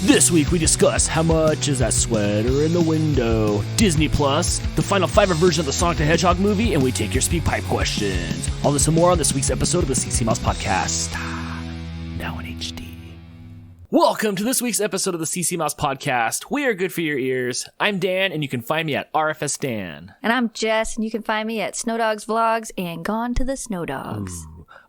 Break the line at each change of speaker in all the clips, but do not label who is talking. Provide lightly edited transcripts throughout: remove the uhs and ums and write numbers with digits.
This week we discuss how much is that sweater in the window, Disney Plus, the final five version of the Sonic the Hedgehog movie, and we take your speak pipe questions. All this and more on this week's episode of the CC Mouse Podcast. Now in HD. Welcome to this week's episode of the CC Mouse Podcast. We are good for your ears. I'm Dan, and you can find me at RFS Dan.
And I'm Jess, and you can find me at Snowdogs Vlogs and Gone to the Snowdogs.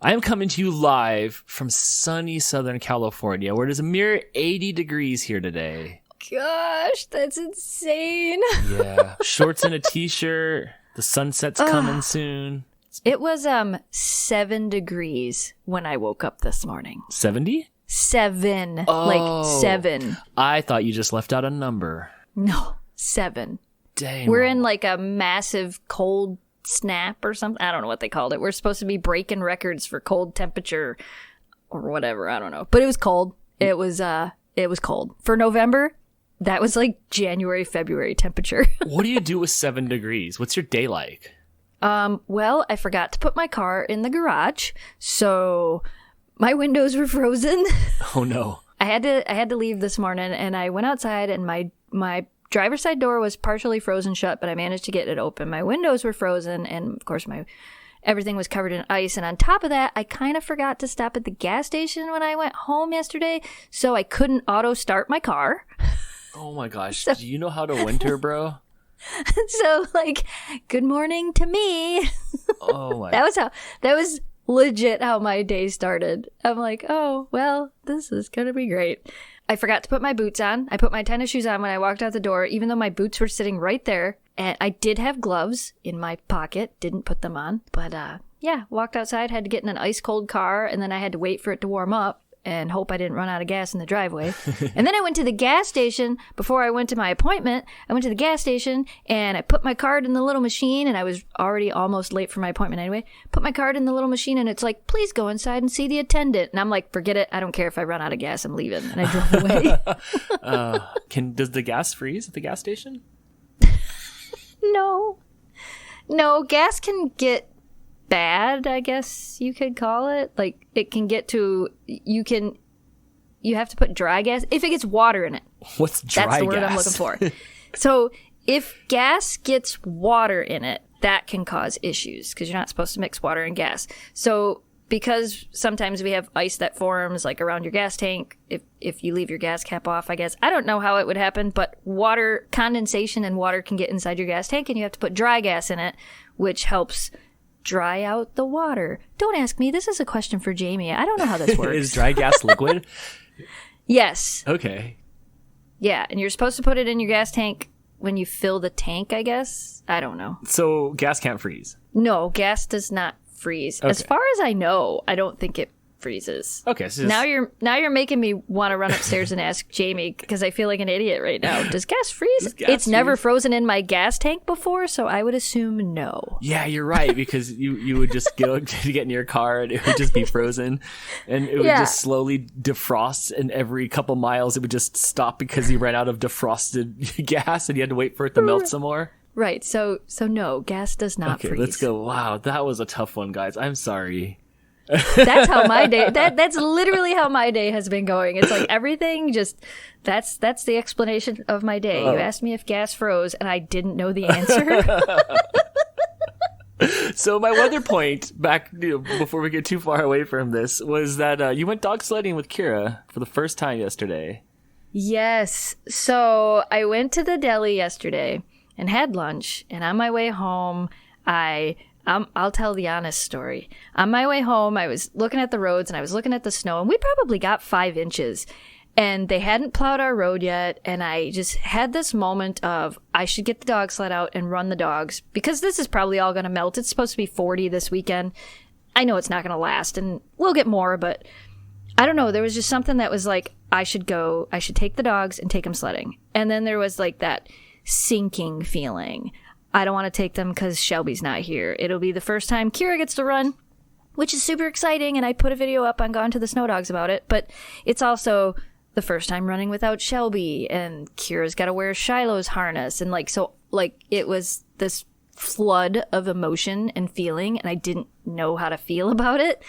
I am coming to you live from sunny Southern California, where it is a mere 80 degrees here today.
Gosh, that's insane.
Yeah, shorts and a t-shirt. The sunset's coming soon.
It was 7 degrees when I woke up this morning.
70?
7. Like 7.
I thought you just left out a number.
No, 7.
Dang.
We're in like a massive cold snap or something. I don't know what they called it. We're supposed to be breaking records for cold temperature or whatever. I don't know. But it was cold. It was cold. For November, that was like January, February temperature.
What do you do with 7 degrees? What's your day like?
Well, I forgot to put my car in the garage, so my windows were frozen.
Oh no.
I had to leave this morning, and I went outside, and my driver's side door was partially frozen shut, but I managed to get it open. My windows were frozen, and of course everything was covered in ice. And on top of that, I kind of forgot to stop at the gas station when I went home yesterday, so I couldn't auto start my car.
Oh my gosh. Do you know how to winter, bro?
So like, good morning to me.
Oh my.
That was legit how my day started. I'm like, oh, well, this is going to be great. I forgot to put my boots on. I put my tennis shoes on when I walked out the door, even though my boots were sitting right there. And I did have gloves in my pocket. Didn't put them on. But yeah, walked outside, had to get in an ice cold car, and then I had to wait for it to warm up and hope I didn't run out of gas in the driveway. And then I went to the gas station before I went to my appointment. I went to the gas station and I put my card in the little machine, and I was already almost late for my appointment anyway. Put my card in the little machine, and it's like, please go inside and see the attendant. And I'm like, forget it. I don't care if I run out of gas. I'm leaving. And I drove away.
Does the gas freeze at the gas station?
No, gas can get bad, I guess you could call it. Like, it can get to, you have to put dry gas if it gets water in it.
What's dry gas?
That's the word I'm looking for. So if gas gets water in it, that can cause issues because you're not supposed to mix water and gas. So because sometimes we have ice that forms like around your gas tank, if you leave your gas cap off, I guess. I don't know how it would happen, but water condensation and water can get inside your gas tank, and you have to put dry gas in it, which helps dry out the water. Don't ask me. This is a question for Jamie. I don't know how this works.
Is dry gas liquid?
Yes.
Okay.
Yeah, and you're supposed to put it in your gas tank when you fill the tank, I guess. I don't know.
So gas can't freeze?
No, gas does not freeze. Okay. As far as I know, I don't think it freezes.
Okay. So
now you're making me want to run upstairs and ask Jamie because I feel like an idiot right now. Does gas freeze? It's never frozen in my gas tank before, so I would assume no.
Yeah, you're right, because you would just get in your car and it would just be frozen, and it would just slowly defrost, and every couple miles it would just stop because you ran out of defrosted gas and you had to wait for it to melt some more.
Right. So no, gas does not freeze.
Okay, let's go. Wow, that was a tough one, guys. I'm sorry.
That's how my day that's literally how my day has been going. It's like everything just that's the explanation of my day. You asked me if gas froze and I didn't know the answer.
So my weather point back before we get too far away from this was that you went dog sledding with Kira for the first time yesterday.
Yes. So I went to the deli yesterday and had lunch, and on my way home I'll tell the honest story. On my way home, I was looking at the roads and I was looking at the snow, and we probably got 5 inches, and they hadn't plowed our road yet. And I just had this moment of, I should get the dog sled out and run the dogs because this is probably all going to melt. It's supposed to be 40 this weekend. I know it's not going to last, and we'll get more, but I don't know. There was just something that was like, I should take the dogs and take them sledding. And then there was like that sinking feeling. I don't want to take them because Shelby's not here. It'll be the first time Kira gets to run, which is super exciting, and I put a video up on Gone to the Snowdogs about it, but it's also the first time running without Shelby, and Kira's got to wear Shiloh's harness, and it was this flood of emotion and feeling, and I didn't know how to feel about it.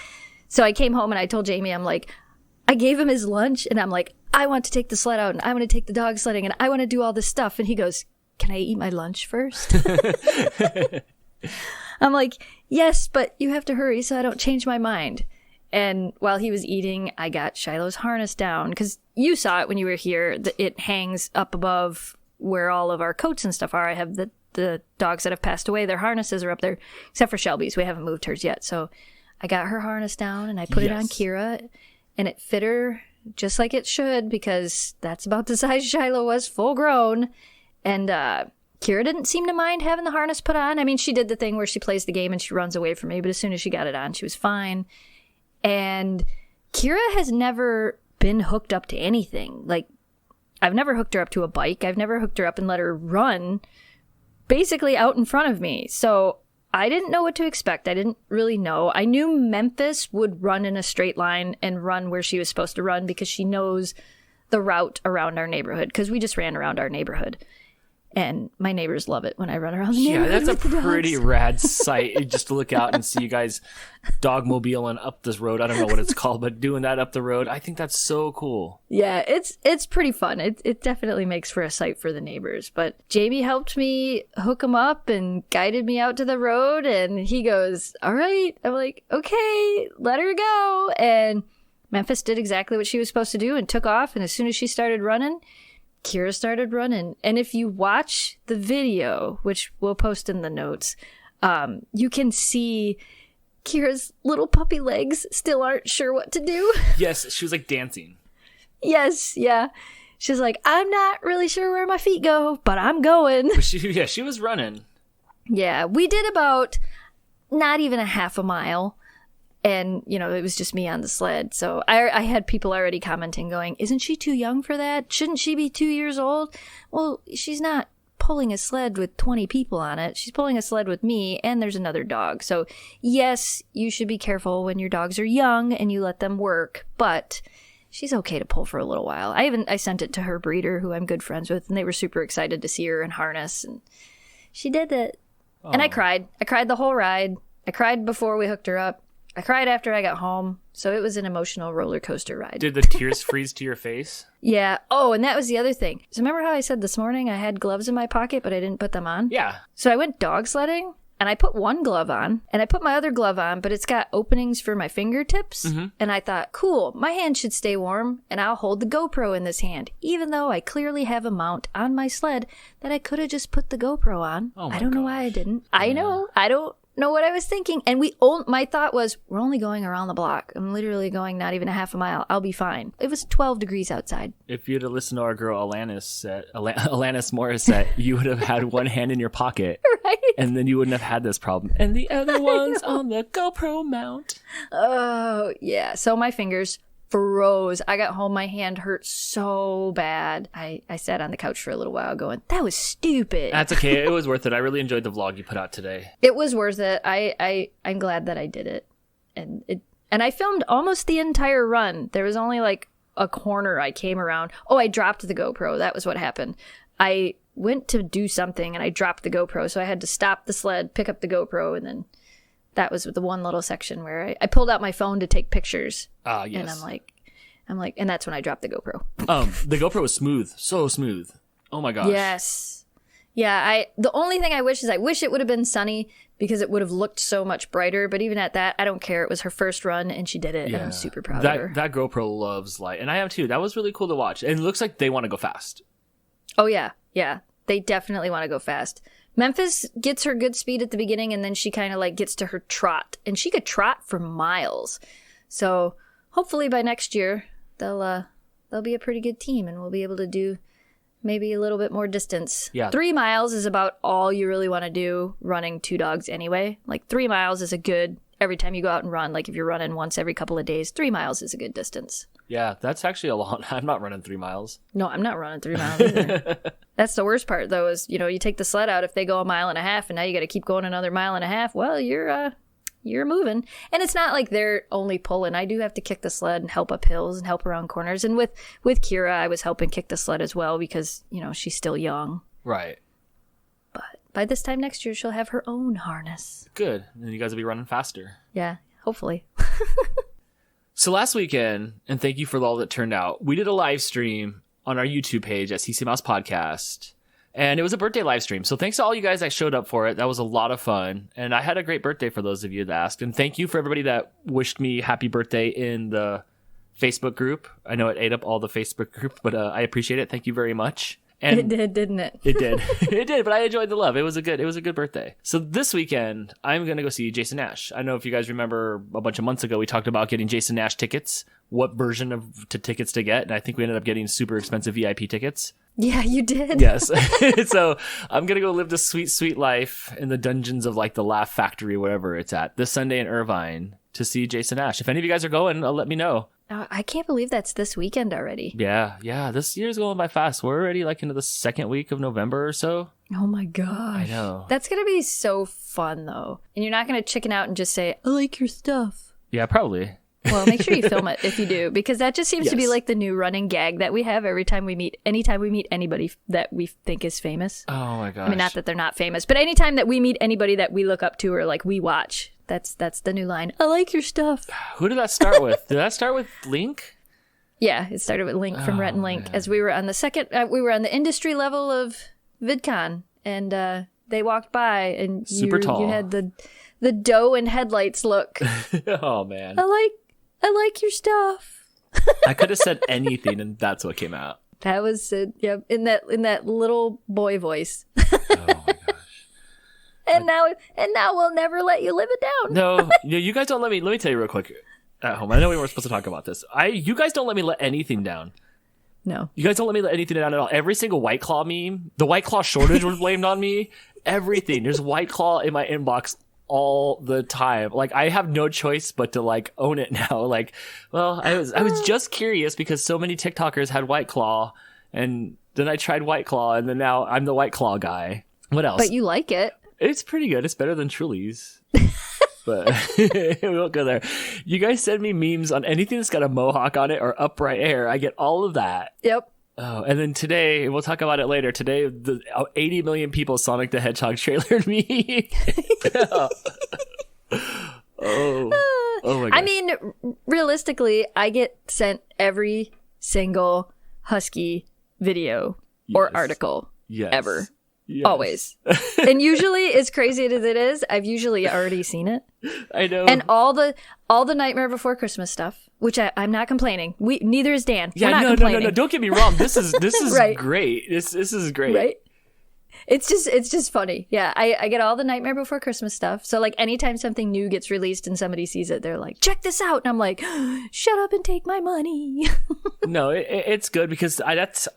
So I came home and I told Jamie, I'm like, I gave him his lunch, and I'm like, I want to take the sled out and I want to take the dog sledding and I want to do all this stuff. And he goes, can I eat my lunch first? I'm like, yes, but you have to hurry so I don't change my mind. And while he was eating, I got Shiloh's harness down because you saw it when you were here. It hangs up above where all of our coats and stuff are. I have the dogs that have passed away. Their harnesses are up there, except for Shelby's. We haven't moved hers yet. So I got her harness down and I put it on Kira, and it fit her just like it should because that's about the size Shiloh was, full grown. And Kira didn't seem to mind having the harness put on. I mean, she did the thing where she plays the game and she runs away from me, but as soon as she got it on, she was fine. And Kira has never been hooked up to anything. Like, I've never hooked her up to a bike. I've never hooked her up and let her run basically out in front of me. So I didn't know what to expect. I didn't really know. I knew Memphis would run in a straight line and run where she was supposed to run because she knows the route around our neighborhood because we just ran around our neighborhood. And my neighbors love it when I run around the neighborhood.
Yeah, that's a pretty rad sight just to look out and see you guys dogmobiling up this road. I don't know what it's called, but doing that up the road, I think that's so cool.
Yeah, it's pretty fun. It definitely makes for a sight for the neighbors. But Jamie helped me hook him up and guided me out to the road. And he goes, all right. I'm like, okay, let her go. And Memphis did exactly what she was supposed to do and took off. And as soon as she started running, Kira started running. And if you watch the video, which we'll post in the notes, you can see Kira's little puppy legs still aren't sure what to do.
Yes, she was like dancing.
Yes, yeah. She's like, I'm not really sure where my feet go, but I'm going.
But she was running.
Yeah, we did about not even a half a mile. And, you know, it was just me on the sled. So I had people already commenting going, isn't she too young for that? Shouldn't she be 2 years old? Well, she's not pulling a sled with 20 people on it. She's pulling a sled with me and there's another dog. So, yes, you should be careful when your dogs are young and you let them work. But she's okay to pull for a little while. I sent it to her breeder, who I'm good friends with, and they were super excited to see her in harness. And she did it. Oh. And I cried. I cried the whole ride. I cried before we hooked her up. I cried after I got home, so it was an emotional roller coaster ride.
Did the tears freeze to your face?
Yeah. Oh, and that was the other thing. So remember how I said this morning I had gloves in my pocket, but I didn't put them on?
Yeah.
So I went dog sledding, and I put one glove on, and I put my other glove on, but it's got openings for my fingertips. Mm-hmm. And I thought, cool, my hand should stay warm, and I'll hold the GoPro in this hand, even though I clearly have a mount on my sled that I could have just put the GoPro on. I don't know why I didn't. Yeah. I know. I don't know what I was thinking. And my thought was, we're only going around the block. I'm literally going not even a half a mile. I'll be fine. It was 12 degrees outside. If
you'd have listened to our girl Alanis Morissette, you would have had one hand in your pocket.
Right.
And then you wouldn't have had this problem. And the other one's on the GoPro mount.
Oh, yeah. So my fingers froze. I got home, my hand hurt so bad. I sat on the couch for a little while going, that was stupid.
That's okay. It was worth it. I really enjoyed the vlog you put out today.
It was worth it. I'm glad that I did it. And I filmed almost the entire run. There was only like a corner I came around. Oh, I dropped the GoPro. That was what happened. I went to do something and I dropped the GoPro. So I had to stop the sled, pick up the GoPro, and then that was the one little section where I pulled out my phone to take pictures.
Yes.
And I'm like, and that's when I dropped the GoPro.
The GoPro was smooth. So smooth. Oh my gosh.
Yes. Yeah, the only thing I wish it would have been sunny because it would have looked so much brighter. But even at that, I don't care. It was her first run and she did it. Yeah. And I'm super proud of her.
That GoPro loves light. And I am too. That was really cool to watch. And it looks like they want to go fast.
Oh, yeah. Yeah. They definitely want to go fast. Memphis gets her good speed at the beginning, and then she kind of like gets to her trot, and she could trot for miles. So hopefully by next year they'll be a pretty good team, and we'll be able to do maybe a little bit more distance.
Yeah,
3 miles is about all you really want to do running 2 dogs anyway. Like 3 miles is a good every time you go out and run. Like if you're running once every couple of days, 3 miles is a good distance.
Yeah, that's actually a lot. I'm not running 3 miles.
No, I'm not running 3 miles either. That's the worst part, though, is, you take the sled out if they go a mile and a half, and now you got to keep going another mile and a half. Well, you're moving. And it's not like they're only pulling. I do have to kick the sled and help up hills and help around corners. And with Kira, I was helping kick the sled as well because, she's still young.
Right.
But by this time next year, she'll have her own harness.
Good. And you guys will be running faster.
Yeah, hopefully.
So last weekend, and thank you for all that turned out, we did a live stream on our YouTube page at CC Mouse Podcast. And it was a birthday live stream. So thanks to all you guys that showed up for it. That was a lot of fun. And I had a great birthday for those of you that asked. And thank you for everybody that wished me happy birthday in the Facebook group. I know it ate up all the Facebook group, but I appreciate it. Thank you very much. And
it did, didn't it?
It did. It did, but I enjoyed the love. It was a good birthday. So this weekend, I'm going to go see Jason Nash. I know if you guys remember a bunch of months ago, we talked about getting Jason Nash tickets, what version of tickets to get. And I think we ended up getting super expensive VIP tickets.
Yeah, you did.
Yes. So I'm going to go live this sweet, sweet life in the dungeons of like the Laugh Factory, wherever it's at, this Sunday in Irvine to see Jason Nash. If any of you guys are going, let me know.
I can't believe that's this weekend already.
Yeah. This year's going by fast. We're already like into the second week of November or so.
Oh my gosh.
I know.
That's going to be so fun though. And you're not going to chicken out and just say, I like your stuff.
Yeah, probably.
Well, make sure you film it if you do, because that just seems to be like the new running gag that we have anytime we meet anybody that we think is famous.
Oh my gosh.
I mean, not that they're not famous, but anytime that we meet anybody that we look up to or like we watch, that's the new line. I like your stuff.
Who did that start with? Did that start with Link?
Yeah, it started with Link from Rhett and Link, as we were on the we were on the industry level of VidCon, and they walked by, and
super tall.
You had the doe and headlights look.
Oh man.
I like your stuff.
I could have said anything, and that's what came out.
That was in that little boy voice.
Oh my gosh.
And now we'll never let you live it down.
No, you guys don't let me tell you real quick at home. I know we weren't supposed to talk about this. You guys don't let me let anything down.
No.
You guys don't let me let anything down at all. Every single White Claw meme, the White Claw shortage was blamed on me. Everything. There's White Claw in my inbox all the time. Like, I have no choice but to like own it now. Like, well, I was just curious because so many TikTokers had White Claw, and then I tried White Claw, and then now I'm the White Claw guy. What else?
But you like it.
It's pretty good. It's better than Truly's. But we won't go there. You guys send me memes on anything that's got a mohawk on it or upright hair. I get all of that.
Yep.
Oh, and then today, we'll talk about it later. Today, the 80 million people Sonic the Hedgehog trailered me. Oh my god.
I mean, realistically, I get sent every single Husky video or article ever.
Yes.
Always. And usually, as crazy as it is, I've usually already seen it.
I know.
And all the Nightmare Before Christmas stuff, which I'm not complaining. Neither is Dan.
Yeah,
We're not complaining.
no. Don't get me wrong. This is
Right.
great. This is great.
Right? It's just funny. Yeah, I get all the Nightmare Before Christmas stuff. So like anytime something new gets released and somebody sees it, they're like, check this out. And I'm like, shut up and take my money.
No, it's good because that's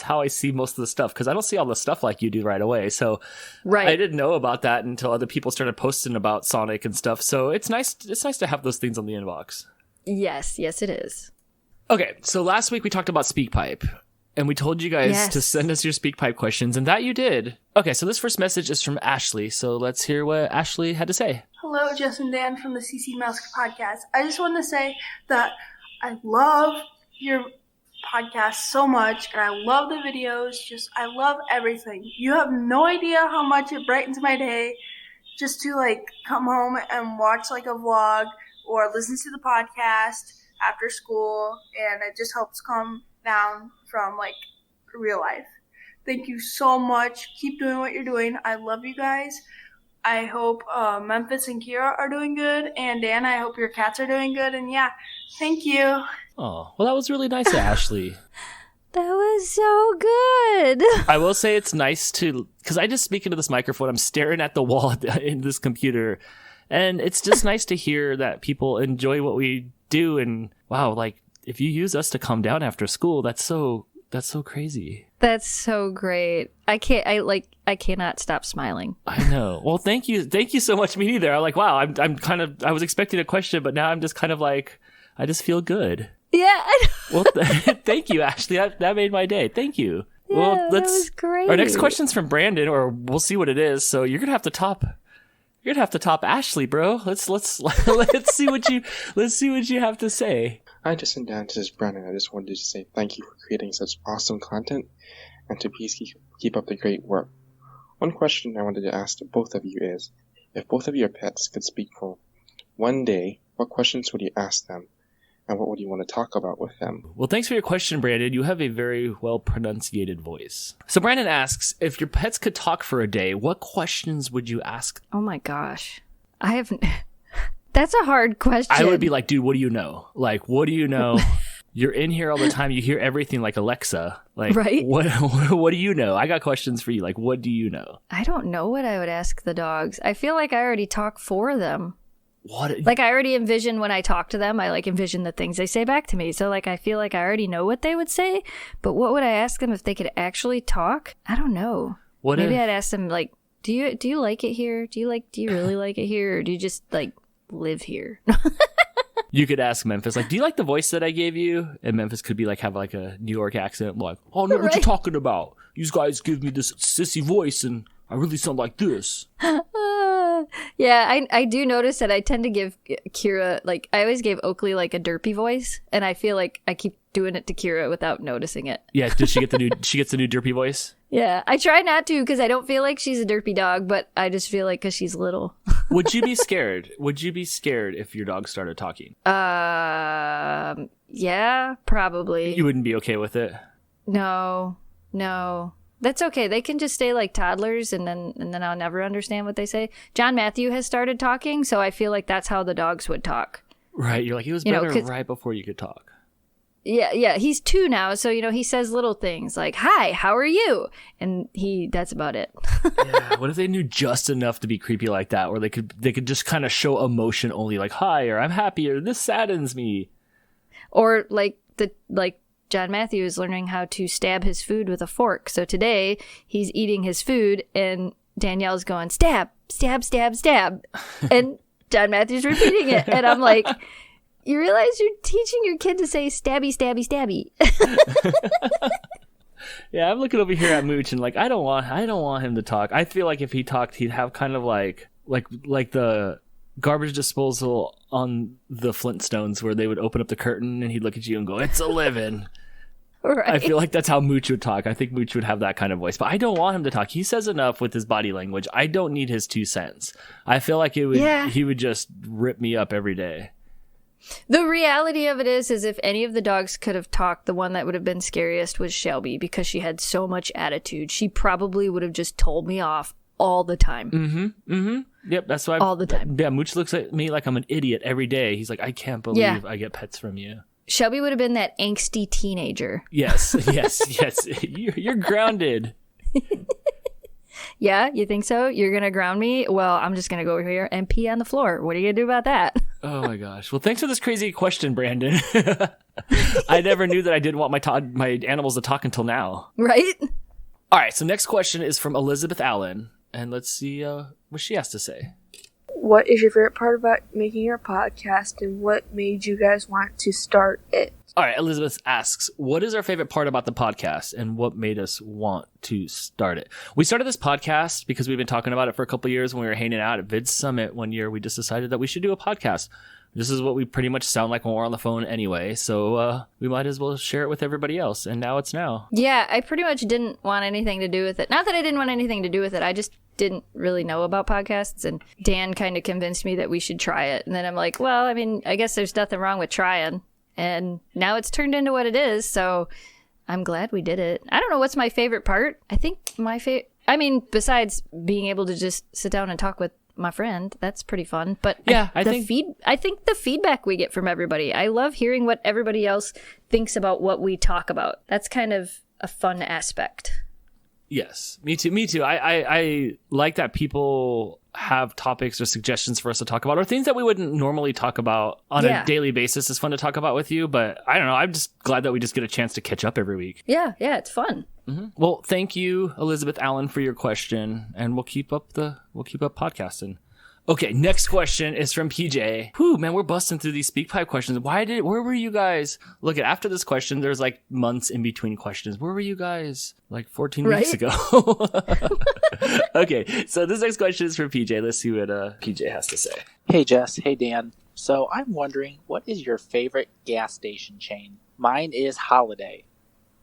how I see most of the stuff, because I don't see all the stuff like you do right away. So
right.
I didn't know about that until other people started posting about Sonic and stuff. So it's nice to have those things on the inbox. Yes,
it is.
Okay, so last week we talked about SpeakPipe. And we told you guys to send us your SpeakPipe questions, and that you did. Okay, so this first message is from Ashley, so let's hear what Ashley had to say.
Hello, Jess and Dan from the CC Mouse Podcast. I just want to say that I love your podcast so much, and I love the videos. I love everything. You have no idea how much it brightens my day just to, like, come home and watch, like, a vlog or listen to the podcast after school, and it just helps calm down from like real life. Thank you so much. Keep doing what you're doing. I love you guys. I hope Memphis and Kira are doing good, and Dan, I hope your cats are doing good. And yeah, thank you.
Oh, well, that was really nice, Ashley.
That was so good.
I will say it's nice because I just speak into this microphone. I'm staring at the wall in this computer, and it's just nice to hear that people enjoy what we do. And wow, like, if you use us to calm down after school, that's so crazy. That's
so great. I cannot stop smiling.
I know. Well, thank you so much. Me neither. I'm like, wow. I was expecting a question, but now I'm just kind of like, I just feel good.
Yeah.
Well, thank you, Ashley. That made my day. Thank you.
Yeah, well, that was great.
Our next question's from Brandon, or we'll see what it is. So you're gonna have to top Ashley, bro. Let's see what you have to say.
Hi, Jess and Dan. This is Brandon. I just wanted to say thank you for creating such awesome content, and to please keep up the great work. One question I wanted to ask to both of you is, if both of your pets could speak for one day, what questions would you ask them? and what would you want to talk about with them?
Well, thanks for your question, Brandon. You have a very well-pronunciated voice. So Brandon asks, if your pets could talk for a day, what questions would you ask?
Oh my gosh. I have... That's a hard question.
I would be like, dude, what do you know? Like, what do you know? You're in here all the time. You hear everything like Alexa. Like,
right?
What do you know? I got questions for you. Like, what do you know?
I don't know what I would ask the dogs. I feel like I already talk for them.
What?
Like, I already envision when I talk to them, I like envision the things they say back to me. So like, I feel like I already know what they would say. But what would I ask them if they could actually talk? I don't know. Maybe I'd ask them like, do you like it here? Do you really like it here? Or do you just like live here?
You could ask Memphis, like, do you like the voice that I gave you? And Memphis could be like, have like a New York accent, like, oh, no, what you talking about? You guys give me this sissy voice and I really sound like this.
Yeah, I do notice that I tend to give Kira, like, I always gave Oakley like a derpy voice, and I feel like I keep doing it to Kira without noticing it.
Yeah, does she get the new? She gets the new derpy voice.
Yeah, I try not to because I don't feel like she's a derpy dog, but I just feel like because she's little.
Would you be scared? Would you be scared if your dog started talking?
Yeah, probably.
You wouldn't be okay with it?
No. That's okay. They can just stay like toddlers, and then I'll never understand what they say. John Matthew has started talking, so I feel like that's how the dogs would talk.
Right. You're like, he was better right before you could talk.
Yeah. He's 2 now, so he says little things like, "Hi, how are you?" And that's about it.
Yeah. What if they knew just enough to be creepy like that, or they could just kind of show emotion only, like, "Hi," or "I'm happy," or "This saddens me,"
or like John Matthew is learning how to stab his food with a fork. So today he's eating his food and Danielle's going, stab, stab, stab, stab. And John Matthew's repeating it. And I'm like, you realize you're teaching your kid to say stabby, stabby, stabby.
Yeah, I'm looking over here at Mooch and like, I don't want him to talk. I feel like if he talked, he'd have kind of like the garbage disposal on the Flintstones where they would open up the curtain and he'd look at you and go, "It's a living." Right. I feel like that's how Mooch would talk. I think Mooch would have that kind of voice, but I don't want him to talk. He says enough with his body language. I don't need his 2 cents. I feel like he would just rip me up every day.
The reality of it is if any of the dogs could have talked, the one that would have been scariest was Shelby because she had so much attitude. She probably would have just told me off all the time. Yep, that's why. All the time.
Yeah, Mooch looks at me like I'm an idiot every day. He's like, I can't believe I get pets from you.
Shelby would have been that angsty teenager.
Yes. You're grounded.
Yeah, you think so? You're going to ground me? Well, I'm just going to go over here and pee on the floor. What are you going to do about that?
Oh my gosh. Well, thanks for this crazy question, Brandon. I never knew that I didn't want my animals to talk until now.
Right?
All right, so next question is from Elizabeth Allen. And let's see what she has to say.
What is your favorite part about making your podcast, and what made you guys want to start it?
All right, Elizabeth asks, what is our favorite part about the podcast, and what made us want to start it? We started this podcast because we've been talking about it for a couple of years. When we were hanging out at Vid Summit one year, we just decided that we should do a podcast. This is what we pretty much sound like when we're on the phone anyway, so we might as well share it with everybody else, and now it's now.
Yeah, I pretty much didn't want anything to do with it. Not that I didn't want anything to do with it, I just didn't really know about podcasts, and Dan kind of convinced me that we should try it. And then I'm like, well, I mean, I guess there's nothing wrong with trying. And now it's turned into what it is, so I'm glad we did it. I don't know what's my favorite part. I think besides being able to just sit down and talk with my friend, that's pretty fun. But
yeah, I think
the feedback we get from everybody, I love hearing what everybody else thinks about what we talk about. That's kind of a fun aspect.
Yes, me too. I like that people have topics or suggestions for us to talk about, or things that we wouldn't normally talk about on a daily basis. Is fun to talk about with you, but I don't know. I'm just glad that we just get a chance to catch up every week.
Yeah, it's fun.
Mm-hmm. Well, thank you, Elizabeth Allen, for your question, and we'll keep up podcasting. Okay, next question is from PJ. Whew, man, we're busting through these speak pipe questions. Where were you guys? Look, after this question, there's like months in between questions. Where were you guys like 14 weeks ago? Okay, so this next question is from PJ. Let's see what PJ has to say.
Hey, Jess. Hey, Dan. So I'm wondering, what is your favorite gas station chain? Mine is Holiday.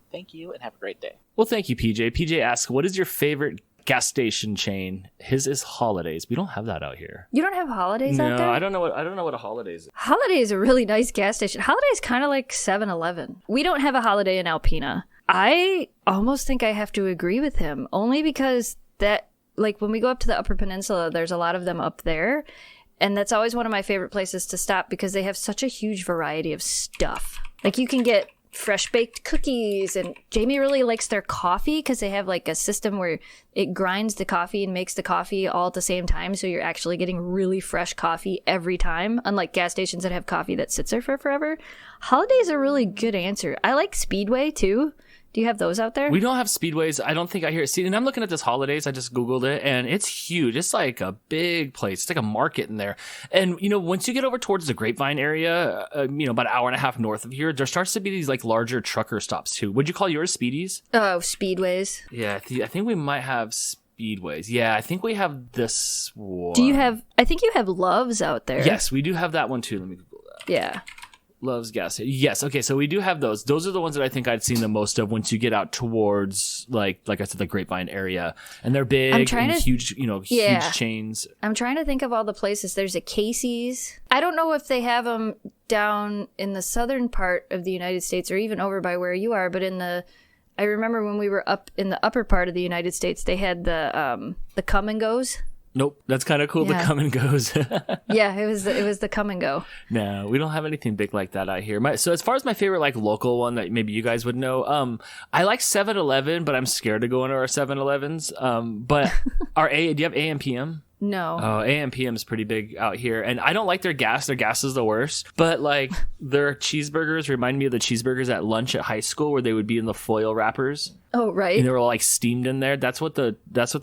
Thank you, and have a great day.
Well, thank you, PJ. PJ asks, what is your favorite gas station chain. His is Holidays. We don't have that out here.
You don't have Holidays out there?
No, I don't know what a Holidays is.
Holiday is a really nice gas station. Holiday is kind of like 7-Eleven. We don't have a Holiday in Alpena. I almost think I have to agree with him, only because that, like, when we go up to the Upper Peninsula, there's a lot of them up there. And that's always one of my favorite places to stop because they have such a huge variety of stuff. Like, you can get fresh baked cookies, and Jamie really likes their coffee because they have like a system where it grinds the coffee and makes the coffee all at the same time, so you're actually getting really fresh coffee every time, unlike gas stations that have coffee that sits there for forever. Holiday's a really good answer. I like Speedway too. Do you have those out there?
We don't have Speedways. I don't think I hear it. See, and I'm looking at this Holidays. I just Googled it, and it's huge. It's like a big place. It's like a market in there. And, once you get over towards the Grapevine area, about an hour and a half north of here, there starts to be these, like, larger trucker stops, too. Would you call yours Speedies?
Oh, Speedways.
Yeah, I think we might have Speedways. Yeah, I think we have this one.
I think you have Loves out there.
Yes, we do have that one, too. Let me Google that.
Yeah.
Loves gas station. Yes. Okay. So we do have those. Those are the ones that I think I'd seen the most of once you get out towards like I said, the Grapevine area, and they're big and huge, huge chains.
I'm trying to think of all the places. There's a Casey's. I don't know if they have them down in the southern part of the United States or even over by where you are, but I remember when we were up in the upper part of the United States, they had the Come and Goes.
Nope, that's kind of cool. Yeah. The Come and Goes.
Yeah, it was the Come and Go.
No, we don't have anything big like that out here. So as far as my favorite like local one that maybe you guys would know, I like 7-Eleven, but I'm scared to go into our 7-Elevens. But do you have AM PM?
No.
Oh, AM PM is pretty big out here, and I don't like their gas. Their gas is the worst. But like their cheeseburgers remind me of the cheeseburgers at lunch at high school, where they would be in the foil wrappers.
Oh, right.
And they were all like steamed in there. That's what the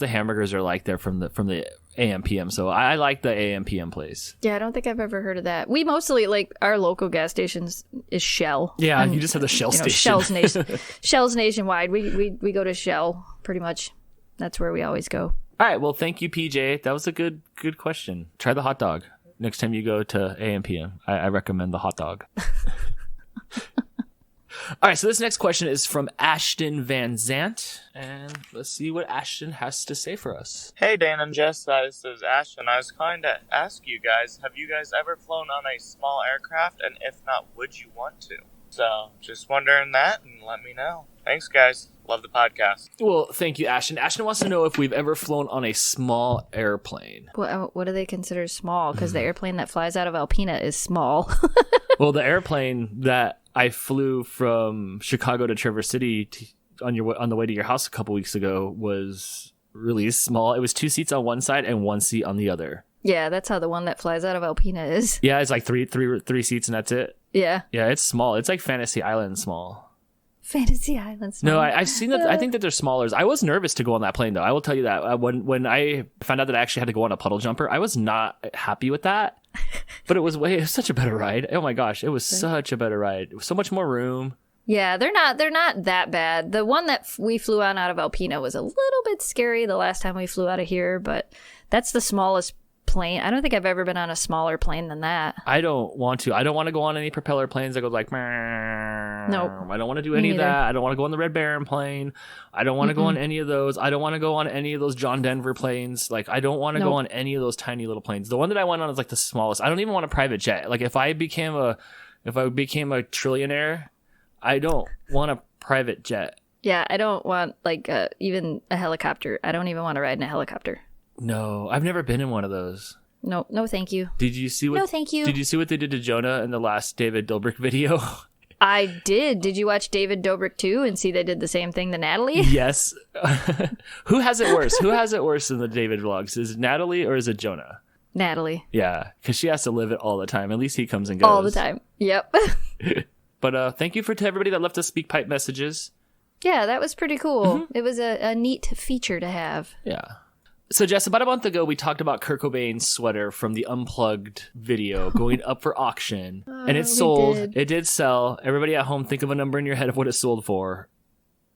hamburgers are like there from the AM PM. So I like the AM PM place.
Yeah, I don't think I've ever heard of that. We mostly like our local gas stations is Shell.
Yeah, and you just have the Shell station.
Shell's nationwide. We go to Shell pretty much. That's where we always go.
All right. Well, thank you, PJ. That was a good question. Try the hot dog next time you go to AM PM. I recommend the hot dog. All right, so this next question is from Ashton Van Zant, and let's see what Ashton has to say for us.
Hey, Dan and Jess, this is Ashton. I was calling to ask you guys, have you guys ever flown on a small aircraft, and if not, would you want to? So, just wondering that, and let me know. Thanks, guys. Love the podcast.
Well, thank you, Ashton. Ashton wants to know if we've ever flown on a small airplane.
What do they consider small? Because the airplane that flies out of Alpena is small.
Well, the airplane that I flew from Chicago to Traverse City on the way to your house a couple weeks ago was really small. It was 2 seats on one side and 1 seat on the other.
Yeah, that's how the one that flies out of Alpena is.
Yeah, it's like three seats and that's it.
Yeah.
Yeah, it's small. It's like Fantasy Island small.
Fantasy Island small.
No, I've seen that. I think that they're smaller. I was nervous to go on that plane, though. I will tell you that. When I found out that I actually had to go on a puddle jumper, I was not happy with that. But it was such a better ride. Oh my gosh, it was such a better ride. It was so much more room.
Yeah, they're not that bad. The one that we flew on out of Alpena was a little bit scary the last time we flew out of here, but that's the smallest plane. I don't think I've ever been on a smaller plane than that.
I don't want to. I don't want to go on any propeller planes that go like, nope. I don't want to do any of that. I don't want to go on the Red Baron plane. I don't want to go on any of those. I don't want to go on any of those John Denver planes. Like, I don't want to go on any of those tiny little planes. The one that I went on is like the smallest. I don't even want a private jet. Like, if I became a trillionaire, I don't want a private jet.
Yeah, I don't want like even a helicopter. I don't even want to ride in a helicopter.
No, I've never been in one of those.
No, thank you.
Did you see what?
No, thank you.
Did you see what they did to Jonah in the last David Dobrik video?
I did. Did you watch David Dobrik 2 and see they did the same thing to Natalie?
Yes. Who has it worse? Who has it worse in the David vlogs? Is it Natalie or is it Jonah?
Natalie.
Yeah, because she has to live it all the time. At least he comes and goes.
All the time. Yep.
But thank you to everybody that left us speak pipe messages.
Yeah, that was pretty cool. It was a neat feature to have.
Yeah. So, Jess, about a month ago, we talked about Kurt Cobain's sweater from the Unplugged video going up for auction. And it sold. It did sell. Everybody at home, think of a number in your head of what it sold for.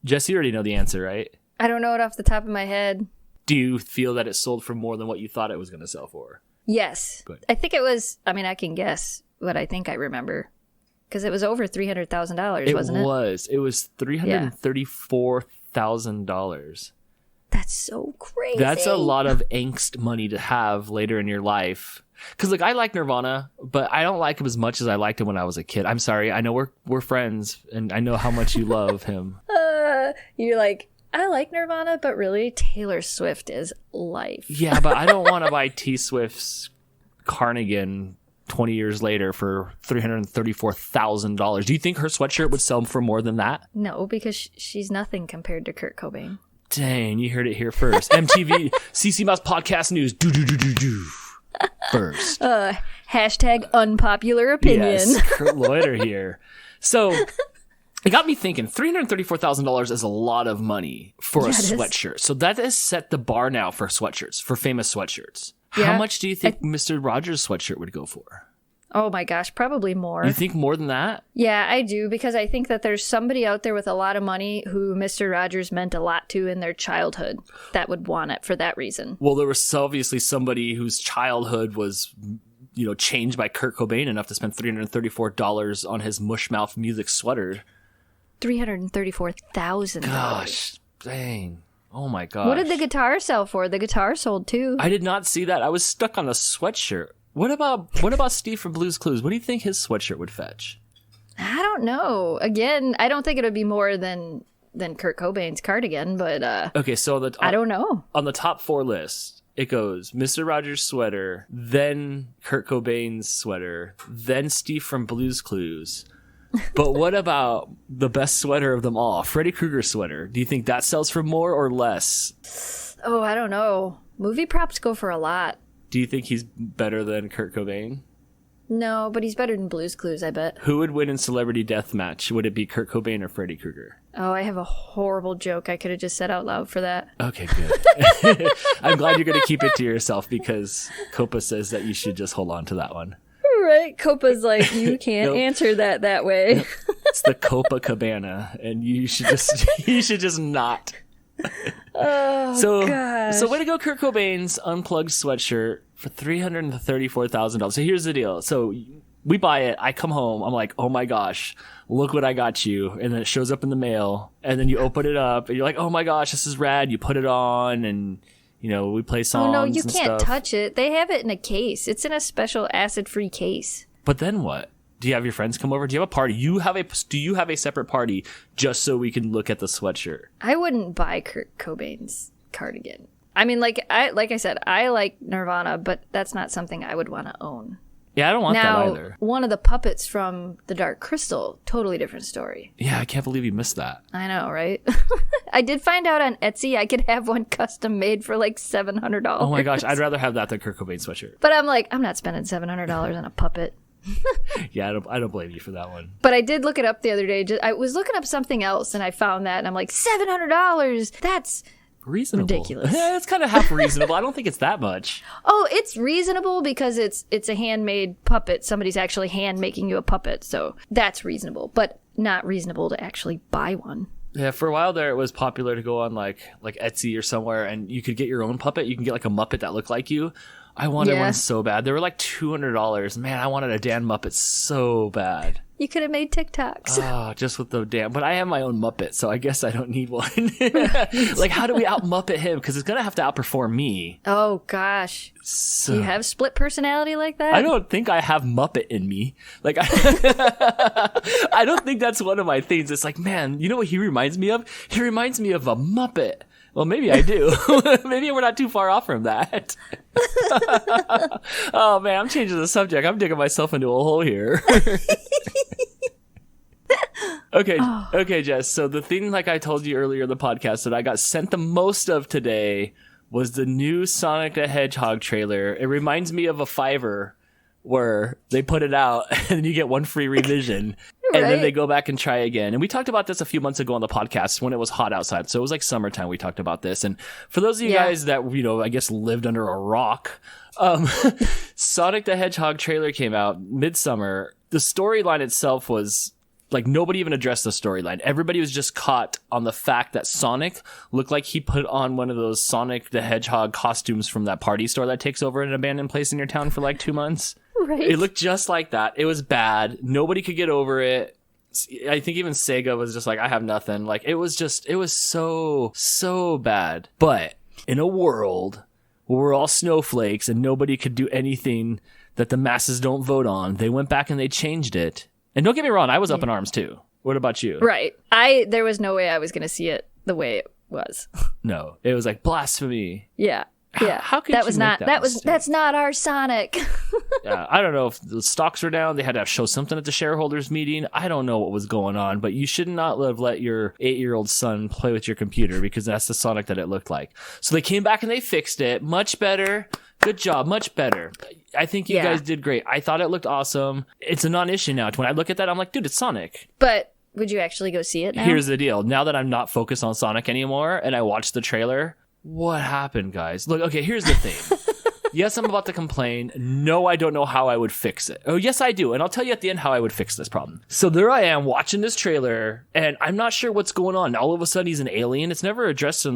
Jess, you already know the answer, right?
I don't know it off the top of my head.
Do you feel that it sold for more than what you thought it was going to sell for?
Yes. Good. I think it was, I can guess what I think I remember. Because it was over $300,000, wasn't it?
It was $334,000.
That's so crazy.
That's a lot of angst money to have later in your life. Because, like, I like Nirvana, but I don't like him as much as I liked him when I was a kid. I'm sorry. I know we're friends, and I know how much you love him.
You're like, I like Nirvana, but really, Taylor Swift is life.
Yeah, but I don't want to buy T Swift's cardigan 20 years later for $334,000. Do you think her sweatshirt would sell for more than that?
No, because she's nothing compared to Kurt Cobain.
Dang, you heard it here first. MTV CC Mouse Podcast News. Do. First.
Hashtag unpopular opinion.
Yes, Kurt Loiter here. So it got me thinking, $334,000 is a lot of money for a sweatshirt. So that has set the bar now for sweatshirts, for famous sweatshirts.
Yeah.
How much do you think Mr. Rogers' sweatshirt would go for?
Oh my gosh, probably more.
You think more than that?
Yeah, I do, because I think that there's somebody out there with a lot of money who Mr. Rogers meant a lot to in their childhood that would want it for that reason.
Well, there was obviously somebody whose childhood was, changed by Kurt Cobain enough to spend $334 on his mushmouth music sweater.
$334,000.
Gosh, dang. Oh my gosh.
What did the guitar sell for? The guitar sold too.
I did not see that. I was stuck on a sweatshirt. What about Steve from Blue's Clues? What do you think his sweatshirt would fetch?
I don't know. Again, I don't think it would be more than Kurt Cobain's cardigan, but
okay, so
I don't know.
On the top 4 list, it goes Mr. Rogers' sweater, then Kurt Cobain's sweater, then Steve from Blue's Clues. But what about the best sweater of them all, Freddy Krueger's sweater? Do you think that sells for more or less?
Oh, I don't know. Movie props go for a lot.
Do you think he's better than Kurt Cobain?
No, but he's better than Blue's Clues, I bet.
Who would win in Celebrity Deathmatch? Would it be Kurt Cobain or Freddy Krueger?
Oh, I have a horrible joke I could have just said out loud for that.
Okay, good. I'm glad you're going to keep it to yourself because Copa says that you should just hold on to that one.
Right, Copa's like, you can't answer that way.
It's the Copa Cabana, and you should just not.
Oh, gosh.
So way to go, Kurt Cobain's unplugged sweatshirt for $334,000. So here's the deal. So we buy it. I come home. I'm like, oh my gosh, look what I got you. And then it shows up in the mail. And then you open it up, and you're like, oh my gosh, this is rad. You put it on, and we play songs.
Oh no, you
and
can't
stuff.
touch it. They have it in a case. It's in a special acid-free case.
But then what? Do you have your friends come over? Do you have a party? Do you have a separate party just so we can look at the sweatshirt?
I wouldn't buy Kurt Cobain's cardigan. I mean, like I said, I like Nirvana, but that's not something I would want to own.
Yeah, I don't want that
Now,
either.
one of the puppets from The Dark Crystal, totally different story.
Yeah, I can't believe you missed that.
I know, right? I did find out on Etsy I could have one custom made for like $700.
Oh my gosh, I'd rather have that than Kurt Cobain sweatshirt.
But I'm like, I'm not spending $700 on a puppet.
Yeah, I don't blame you for that one.
But I did look it up the other day. I was looking up something else and I found that and I'm like, $700? That's
reasonable.
Ridiculous.
Yeah, it's kind of half reasonable. I don't think it's that much.
Oh, it's reasonable because it's a handmade puppet. Somebody's actually hand making you a puppet. So that's reasonable, but not reasonable to actually buy one.
Yeah, for a while there, it was popular to go on like Etsy or somewhere, and you could get your own puppet. You can get like a Muppet that looked like you. I wanted one so bad. They were like $200. Man, I wanted a Dan Muppet so bad.
You could have made TikToks.
Oh, just with the Dan. But I have my own Muppet, so I guess I don't need one. Like, how do we out Muppet him? Because it's going to have to outperform me.
Oh, gosh.
So,
you have split personality like that?
I don't think I have Muppet in me. Like, I don't think that's one of my things. It's like, man, you know what he reminds me of? He reminds me of a Muppet. Well, maybe I do. Maybe we're not too far off from that. Oh, man, I'm changing the subject. I'm digging myself into a hole here. Okay, Jess. So the thing, like I told you earlier in the podcast, that I got sent the most of today was the new Sonic the Hedgehog trailer. It reminds me of a Fiverr where they put it out and you get one free revision. And then they go back and try again. And we talked about this a few months ago on the podcast when it was hot outside. So it was like summertime we talked about this. And for those of you guys that, I guess lived under a rock, Sonic the Hedgehog trailer came out midsummer. The storyline itself was like nobody even addressed the storyline. Everybody was just caught on the fact that Sonic looked like he put on one of those Sonic the Hedgehog costumes from that party store that takes over an abandoned place in your town for like 2 months.
Right.
It looked just like that. It was bad. Nobody could get over it. I think even Sega was just like, I have nothing. Like, it was so bad. But in a world where we're all snowflakes and nobody could do anything that the masses don't vote on, they went back and they changed it. And don't get me wrong, I was up in arms too. What about you?
Right. There was no way I was going to see it the way it was.
No, it was like blasphemy.
Yeah. Yeah.
How could
that
you
was
make
not
that mistake?
that's not our Sonic.
Yeah, I don't know if the stocks were down. They had to show something at the shareholders meeting. I don't know what was going on, but you should not have let your 8-year-old son play with your computer because that's the Sonic that it looked like. So they came back and they fixed it. Much better. Good job. Much better. I think you guys did great. I thought it looked awesome. It's a non-issue now. When I look at that, I'm like, dude, it's Sonic.
But would you actually go see it now?
Here's the deal. Now that I'm not focused on Sonic anymore and I watched the trailer, what happened, guys? Look, okay, here's the thing. Yes, I'm about to complain. No, I don't know how I would fix it. Oh, yes, I do. And I'll tell you at the end how I would fix this problem. So there I am watching this trailer, and I'm not sure what's going on. All of a sudden, he's an alien. It's never addressed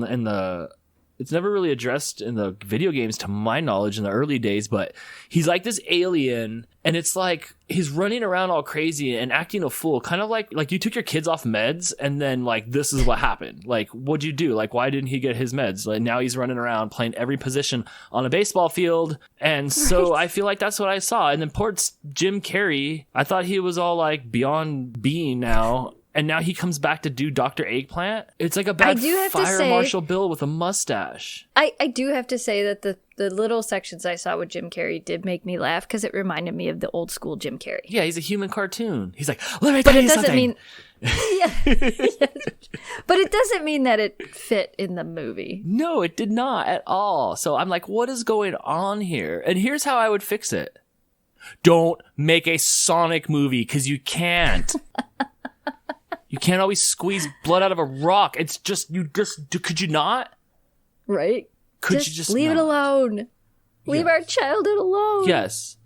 it's never really addressed in the video games, to my knowledge, in the early days, but he's like this alien, and it's like he's running around all crazy and acting a fool, kind of like you took your kids off meds, and then, like, this is what happened. Like, what'd you do? Like, why didn't he get his meds? Like, now he's running around playing every position on a baseball field, and so I feel like that's what I saw. And then poor Jim Carrey, I thought he was all, like, beyond being now. And now he comes back to do Dr. Eggplant. It's like a bad Fire Marshal Bill with a mustache.
I do have to say that the little sections I saw with Jim Carrey did make me laugh because it reminded me of the old school Jim Carrey.
Yeah, he's a human cartoon. He's like, let me tell you something.
But it doesn't mean that it fit in the movie.
No, it did not at all. So I'm like, what is going on here? And here's how I would fix it. Don't make a Sonic movie because you can't. You can't always squeeze blood out of a rock. It's just, could you not?
Right?
Could you just
leave it alone? Leave our childhood alone.
Yes.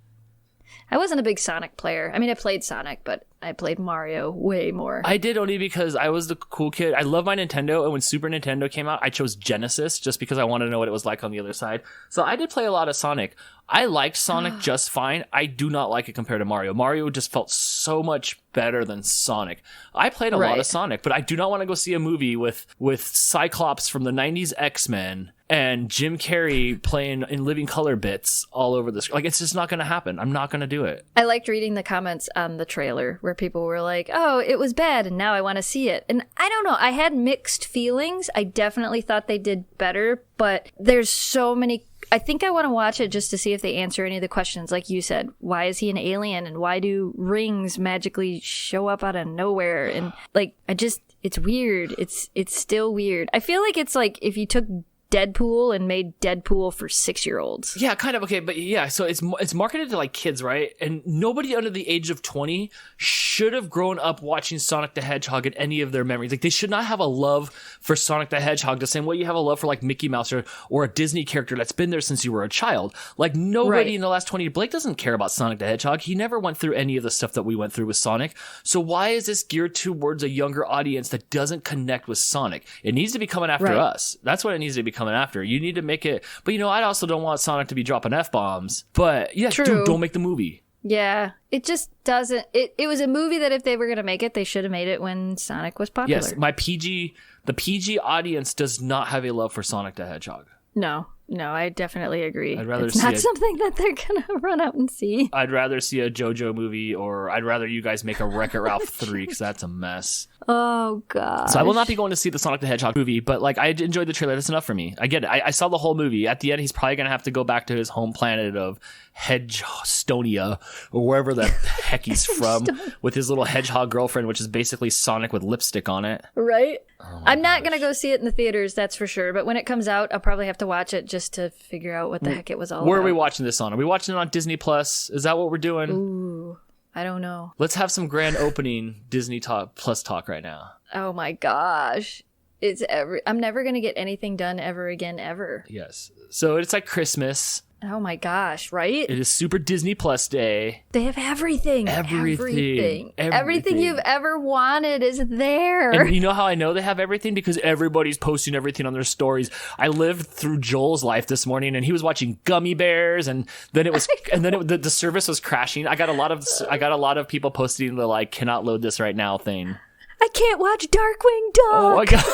I wasn't a big Sonic player. I mean, I played Sonic, but I played Mario way more.
I did only because I was the cool kid. I love my Nintendo, and when Super Nintendo came out, I chose Genesis just because I wanted to know what it was like on the other side. So I did play a lot of Sonic. I liked Sonic just fine. I do not like it compared to Mario. Mario just felt so much better than Sonic. I played a lot of Sonic, but I do not want to go see a movie with Cyclops from the 90s X-Men and Jim Carrey playing in living color bits all over the screen. Like, it's just not going to happen. I'm not going to do it.
I liked reading the comments on the trailer where people were like, oh, it was bad and now I want to see it. And I don't know. I had mixed feelings. I definitely thought they did better, but there's so many. I think I want to watch it just to see if they answer any of the questions. Like you said, why is he an alien? And why do rings magically show up out of nowhere? And like, it's weird. It's still weird. I feel like it's like if you took Deadpool and made Deadpool for 6-year-olds.
Yeah, kind of. Okay, but yeah, so it's marketed to like kids, right? And nobody under the age of 20 should have grown up watching Sonic the Hedgehog in any of their memories. Like, they should not have a love for Sonic the Hedgehog the same way you have a love for like Mickey Mouse or a Disney character that's been there since you were a child. Like, nobody in the last 20 years, Blake doesn't care about Sonic the Hedgehog. He never went through any of the stuff that we went through with Sonic. So why is this geared towards a younger audience that doesn't connect with Sonic? It needs to be coming after us. That's what it needs to be coming after. You need to make it, but I also don't want Sonic to be dropping F-bombs. But yeah, dude, don't make the movie.
Yeah, it just doesn't. It was a movie that if they were going to make it, they should have made it when Sonic was popular.
Yes, the PG audience does not have a love for Sonic the Hedgehog.
No, I definitely agree.
I'd rather
it's not something that they're going to run out and see.
I'd rather see a JoJo movie, or I'd rather you guys make a Wreck-It Ralph 3, because that's a mess.
Oh, God.
So I will not be going to see the Sonic the Hedgehog movie, but like, I enjoyed the trailer. That's enough for me. I get it. I saw the whole movie. At the end, he's probably going to have to go back to his home planet of Hedgestonia, or wherever the heck he's from, with his little hedgehog girlfriend, which is basically Sonic with lipstick on it.
Right? I'm not going to go see it in the theaters, that's for sure. But when it comes out, I'll probably have to watch it just to figure out what the heck it was all about.
Where are we watching this on? Are we watching it on Disney Plus? Is that what we're doing?
Ooh, I don't know.
Let's have some grand opening Disney Plus talk right now.
Oh my gosh. I'm never going to get anything done ever again, ever.
Yes. So it's like Christmas.
Oh my gosh, right?
It is Super Disney Plus Day.
They have everything. Everything you've ever wanted is there.
And you know how I know they have everything? Because everybody's posting everything on their stories. I lived through Joel's life this morning, and he was watching Gummy Bears, and then the service was crashing. I got a lot of people posting the like cannot load this right now thing.
I can't watch Darkwing Duck.
Oh my god.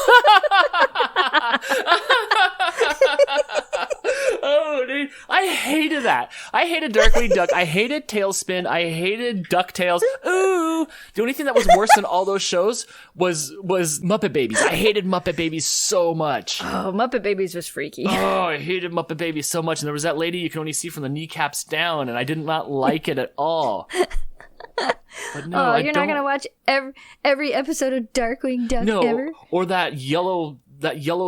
Oh, dude. I hated that. I hated Darkwing Duck. I hated Tailspin. I hated DuckTales. Ooh. The only thing that was worse than all those shows was Muppet Babies. I hated Muppet Babies so much.
Oh, Muppet Babies was freaky.
Oh, I hated Muppet Babies so much. And there was that lady you can only see from the kneecaps down, and I did not like it at all. But no,
you're not going to watch every episode of Darkwing Duck ever?
Or that yellow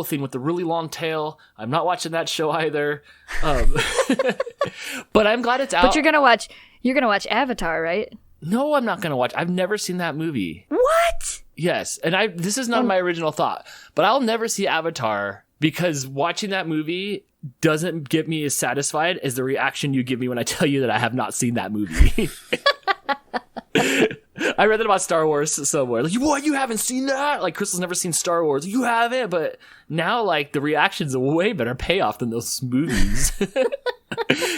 thing with the really long tail. I'm not watching that show either. But I'm glad it's out.
But you're gonna watch Avatar, right?
No, I'm not gonna watch. I've never seen that movie.
What?
Yes, and this is not my original thought, but I'll never see Avatar because watching that movie doesn't get me as satisfied as the reaction you give me when I tell you that I have not seen that movie. I read that about Star Wars somewhere. Like, what? You haven't seen that? Like, Crystal's never seen Star Wars. You haven't? But now, like, the reaction's a way better payoff than those movies.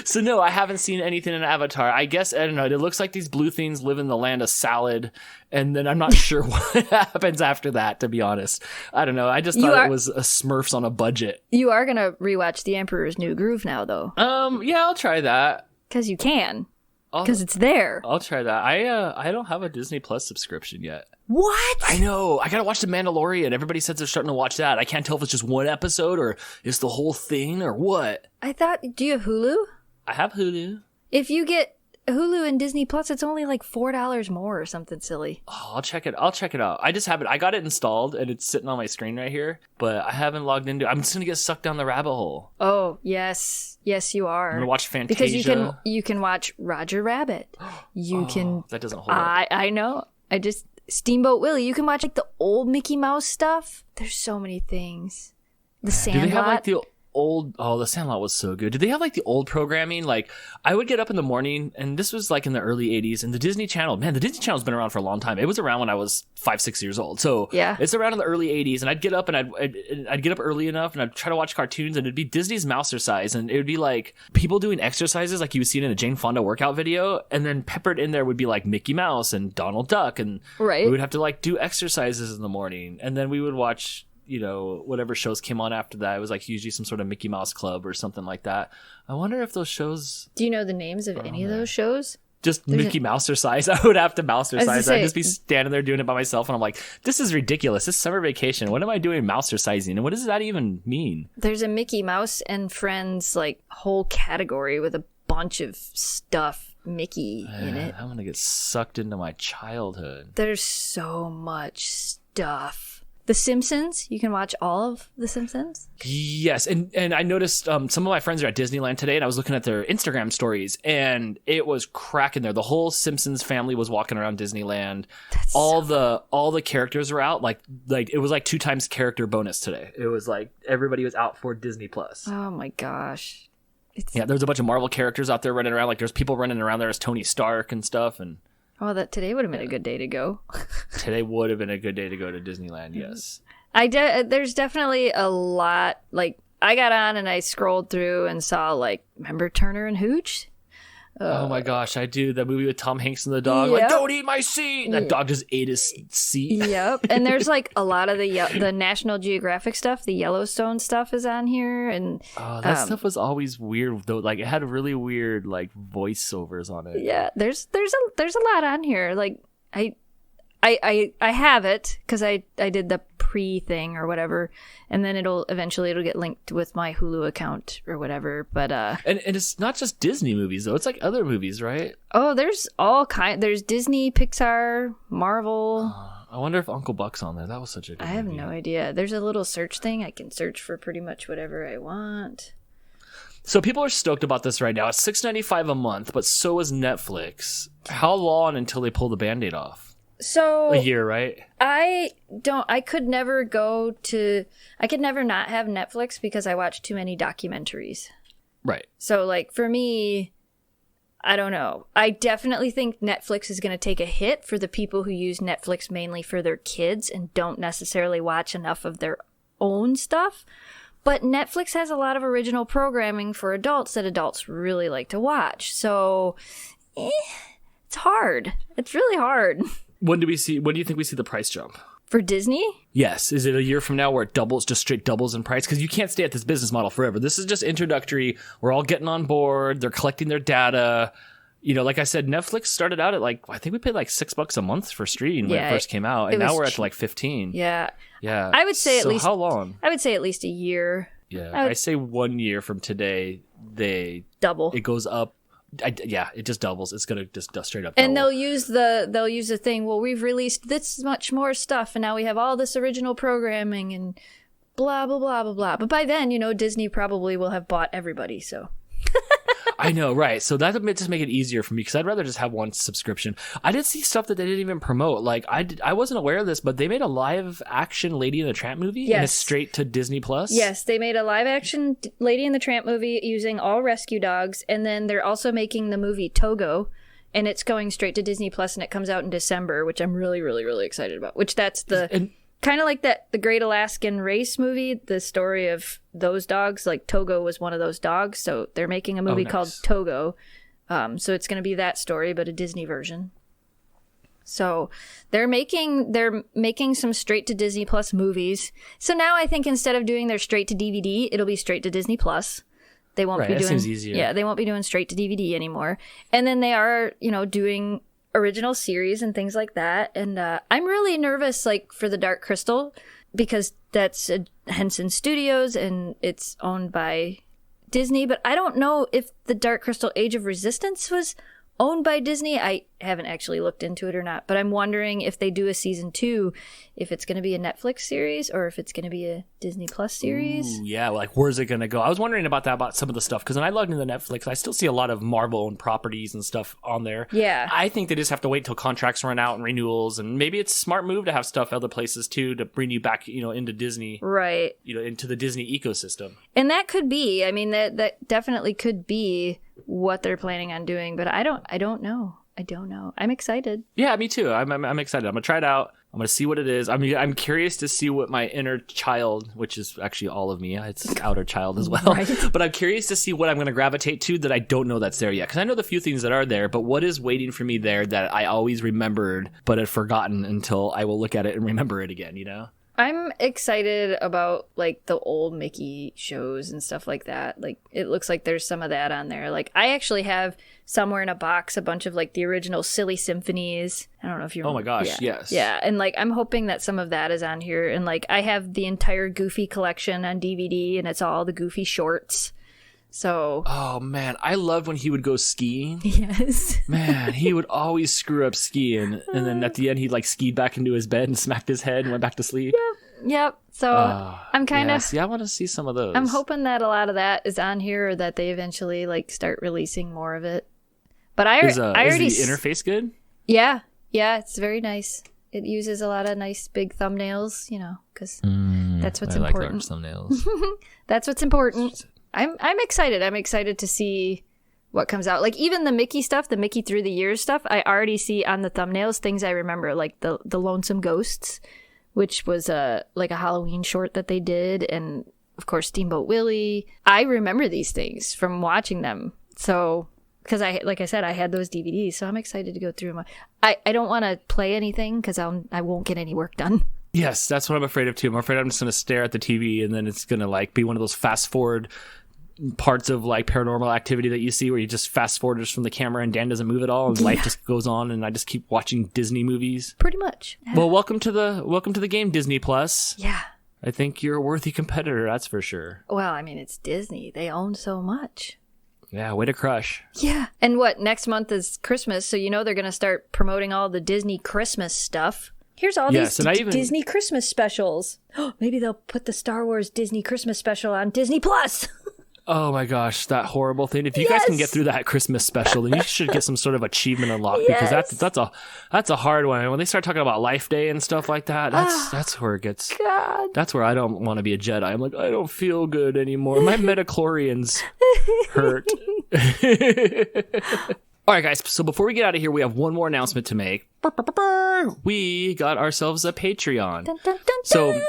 So, no, I haven't seen anything in Avatar. I guess, I don't know. It looks like these blue things live in the land of salad. And then I'm not sure what happens after that, to be honest. I don't know. I just thought it was a Smurfs on a budget.
You are going to rewatch The Emperor's New Groove now, though.
Yeah, I'll try that.
Because you can. Because it's there.
I'll try that. I don't have a Disney Plus subscription yet.
What?
I know. I gotta watch The Mandalorian. Everybody says they're starting to watch that. I can't tell if it's just one episode or it's the whole thing or what.
Do you have Hulu?
I have Hulu.
If you get Hulu and Disney Plus, it's only like $4 more or something silly.
Oh, I'll check it out. I just have it. I got it installed and it's sitting on my screen right here, but I haven't logged into it. I'm just gonna get sucked down the rabbit hole.
Oh, yes. Yes, you are.
I'm gonna watch Fantasia.
Because you can watch Roger Rabbit.
That doesn't hold up.
I know. Steamboat Willie. You can watch like the old Mickey Mouse stuff. There's so many things. The Sandlot.
Do they have like the old? Oh, the Sandlot was so good. Did they have like the old programming? Like I would get up in the morning, and this was like in the early '80s, and the Disney Channel. Man, the Disney Channel's been around for a long time. It was around when I was 5-6 years old. So
yeah,
it's around in the early '80s, and I'd get up and I'd get up early enough, and I'd try to watch cartoons, and it'd be Disney's Mousercise, and it would be like people doing exercises like you would see it in a Jane Fonda workout video, and then peppered in there would be like Mickey Mouse and Donald Duck, and we would have to like do exercises in the morning, and then we would watch, you know, whatever shows came on after that. It was like usually some sort of Mickey Mouse Club or something like that. I wonder if those shows...
Do you know the names of any of those shows?
Just Mickey Mousercise. I would have to Mousercise. I'd just be standing there doing it by myself, and I'm like, this is ridiculous. This summer vacation. What am I doing Mousercising? And what does that even mean?
There's a Mickey Mouse and Friends like whole category with a bunch of stuff Mickey in it.
I'm going to get sucked into my childhood.
There's so much stuff. The Simpsons, you can watch all of The Simpsons?
Yes, and I noticed some of my friends are at Disneyland today, and I was looking at their Instagram stories, and it was cracking there. The whole Simpsons family was walking around Disneyland. All the characters were out. Like it was like 2 times character bonus today. It was like everybody was out for Disney Plus.
Oh my gosh.
Yeah, there was a bunch of Marvel characters out there running around. Like there's people running around there as Tony Stark and stuff, and
today would have been a good day to go.
Today would have been a good day to go to Disneyland, yes.
There's definitely a lot. Like, I got on and I scrolled through and saw, like, remember Turner and Hooch?
Oh my gosh, I do. That movie with Tom Hanks and the dog.
Yep.
Like, don't eat my seat! And that dog just ate his seat.
Yep. And there's, like, a lot of the National Geographic stuff. The Yellowstone stuff is on here. And
that stuff was always weird, though. Like, it had really weird, like, voiceovers on it.
Yeah, there's a lot on here. Like, I have it because I did the pre thing or whatever, and then it'll get linked with my Hulu account or whatever. But
and it's not just Disney movies though; it's like other movies, right?
Oh, there's all kind. There's Disney, Pixar, Marvel.
I wonder if Uncle Buck's on there. That was such a good movie.
I have no idea. There's a little search thing. I can search for pretty much whatever I want.
So people are stoked about this right now. It's $6.95 a month, but so is Netflix. How long until they pull the Band-Aid off?
So
a year, right?
I could never not have Netflix because I watch too many documentaries.
Right.
So like for me, I don't know. I definitely think Netflix is going to take a hit for the people who use Netflix mainly for their kids and don't necessarily watch enough of their own stuff. But Netflix has a lot of original programming for adults that adults really like to watch. So it's hard. It's really hard.
When do you think we see the price jump?
For Disney?
Yes. Is it a year from now where it doubles, just straight doubles in price? Because you can't stay at this business model forever. This is just introductory. We're all getting on board. They're collecting their data. You know, like I said, Netflix started out at I think we paid like $6 a month for streaming when it first came out. And now we're at like 15.
Yeah.
Yeah.
I would say at least.
How long?
I would say at least a year.
Yeah. I say 1 year from today, they
double.
It goes up. It just doubles. It's gonna just straight up double.
And they'll use the thing. Well, we've released this much more stuff, and now we have all this original programming and blah blah blah blah blah. But by then, Disney probably will have bought everybody. So.
I know, right? So that would just make it easier for me because I'd rather just have one subscription. I did see stuff that they didn't even promote. Like I wasn't aware of this, but they made a live action Lady and the Tramp movie.
Yes.
And it's straight to Disney Plus.
Yes, they made a live action Lady and the Tramp movie using all rescue dogs, and then they're also making the movie Togo, and it's going straight to Disney Plus, and it comes out in December, which I'm really, really, really excited about. Which that's kind of like the Great Alaskan Race movie, the story of those dogs. Like Togo was one of those dogs, so they're making a movie called Togo. So it's going to be that story, but a Disney version. So they're making some straight to Disney Plus movies. So now I think instead of doing their straight to DVD, it'll be straight to Disney Plus. They won't be doing. That seems easier. Yeah, they won't be doing straight to DVD anymore. And then they are, doing original series and things like that. And I'm really nervous, for the Dark Crystal, because that's Henson Studios and it's owned by Disney. But I don't know if the Dark Crystal Age of Resistance was owned by Disney. I haven't actually looked into it or not, but I'm wondering if they do a season 2, if it's going to be a Netflix series or if it's going to be a Disney Plus series.
Ooh, yeah, where's it going to go? I was wondering about some of the stuff because when I logged into Netflix, I still see a lot of Marvel-owned properties and stuff on there.
Yeah.
I think they just have to wait till contracts run out and renewals, and maybe it's a smart move to have stuff other places too to bring you back, into Disney.
Right.
Into the Disney ecosystem.
And that could be, that definitely could be what they're planning on doing, but I don't know. I'm excited.
Yeah, me too. I'm excited. I'm gonna try it out. I'm gonna see what it is. I'm curious to see what my inner child, which is actually all of me, it's outer child as well. Right. But I'm curious to see what I'm gonna gravitate to that I don't know that's there yet. Because I know the few things that are there, but what is waiting for me there that I always remembered but had forgotten until I will look at it and remember it again.
I'm excited about the old Mickey shows and stuff like that. It looks like there's some of that on there. I actually have somewhere in a box a bunch of the original Silly Symphonies. I don't know if you remember.
Oh my gosh, yes.
Yeah, and I'm hoping that some of that is on here. And I have the entire Goofy collection on DVD, and it's all the Goofy shorts. So.
Oh man, I loved when he would go skiing.
Yes.
Man, he would always screw up skiing, and then at the end he skied back into his bed and smacked his head and went back to sleep.
Yep. So I'm kind of.
Yeah, I want to see some of those.
I'm hoping that a lot of that is on here, or that they eventually start releasing more of it. But I already.
Is the interface good?
Yeah, it's very nice. It uses a lot of nice big thumbnails, because that's what's important.
I like large thumbnails.
That's what's important. I'm excited. I'm excited to see what comes out. Even the Mickey stuff, the Mickey Through the Years stuff, I already see on the thumbnails things I remember, like the Lonesome Ghosts, which was a Halloween short that they did, and of course Steamboat Willie. I remember these things from watching them. So, because like I said, I had those DVDs, so I'm excited to go through them. I don't want to play anything because I won't get any work done.
Yes, that's what I'm afraid of too. I'm afraid I'm just going to stare at the TV and then it's going to be one of those fast forward parts of Paranormal Activity that you see where you just fast forward just from the camera and Dan doesn't move at all and life just goes on and I just keep watching Disney movies.
Pretty much. Yeah.
Well, welcome to the game, Disney Plus.
Yeah.
I think you're a worthy competitor, that's for sure.
Well, it's Disney. They own so much.
Yeah, way to crush.
Yeah. And next month is Christmas, so they're going to start promoting all the Disney Christmas stuff. Here's all these Disney Christmas specials. Maybe they'll put the Star Wars Disney Christmas special on Disney Plus.
Oh my gosh, that horrible thing. If you guys can get through that Christmas special, then you should get some sort of achievement unlocked because that's a hard one. When they start talking about Life Day and stuff like that, that's where it gets. God. That's where I don't want to be a Jedi. I'm like, I don't feel good anymore. My metachlorians hurt. All right, guys. So before we get out of here, we have one more announcement to make. We got ourselves a Patreon. Dun, dun, dun, so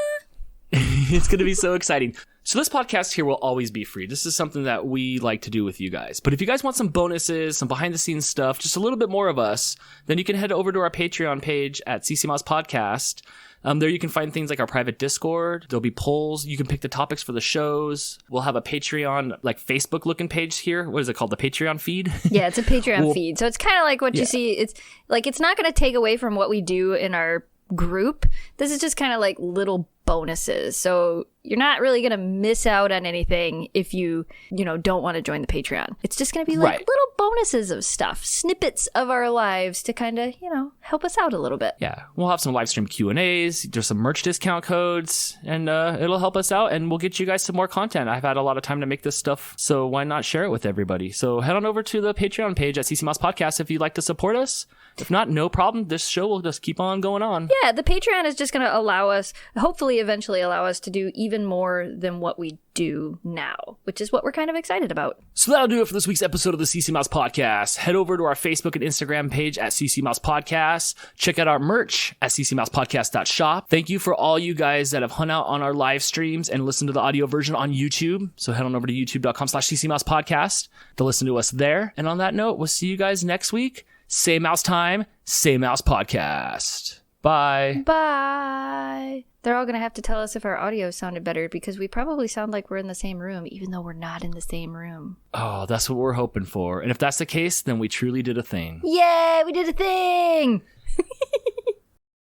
it's going to be so exciting. So this podcast here will always be free. This is something that we like to do with you guys. But if you guys want some bonuses, some behind the scenes stuff, just a little bit more of us, then you can head over to our Patreon page at CC Mouse Podcast. There you can find things like our private Discord. There'll be polls. You can pick the topics for the shows. We'll have a Patreon, like Facebook looking page here. What is it called? The Patreon feed?
Yeah, it's a Patreon feed. So it's kind of like what you see. It's like, it's not going to take away from what we do in our group. This is just kind of like little bonuses. So you're not really going to miss out on anything if you don't want to join the Patreon. It's just going to be like little bonuses of stuff, snippets of our lives to kind of, help us out a little bit.
Yeah. We'll have some live stream Q&As. There's some merch discount codes, and it'll help us out, and we'll get you guys some more content. I've had a lot of time to make this stuff, so why not share it with everybody? So head on over to the Patreon page at CC Mouse Podcast if you'd like to support us. If not, no problem. This show will just keep on going on.
Yeah, the Patreon is just going to allow us, hopefully eventually allow us to do even more than what we do now, which is what we're kind of excited about.
So that'll do it for this week's episode of the CC Mouse Podcast. Head over to our Facebook and Instagram page at CC Mouse Podcast. Check out our merch at ccmousepodcast.shop. Thank you for all you guys that have hung out on our live streams and listened to the audio version on YouTube. So head on over to youtube.com/ccmousepodcast to listen to us there. And on that note, we'll see you guys next week. Same mouse time, same mouse podcast. Bye.
Bye. They're all going to have to tell us if our audio sounded better because we probably sound like we're in the same room, even though we're not in the same room.
Oh, that's what we're hoping for. And if that's the case, then we truly did a thing.
Yay, we did a thing.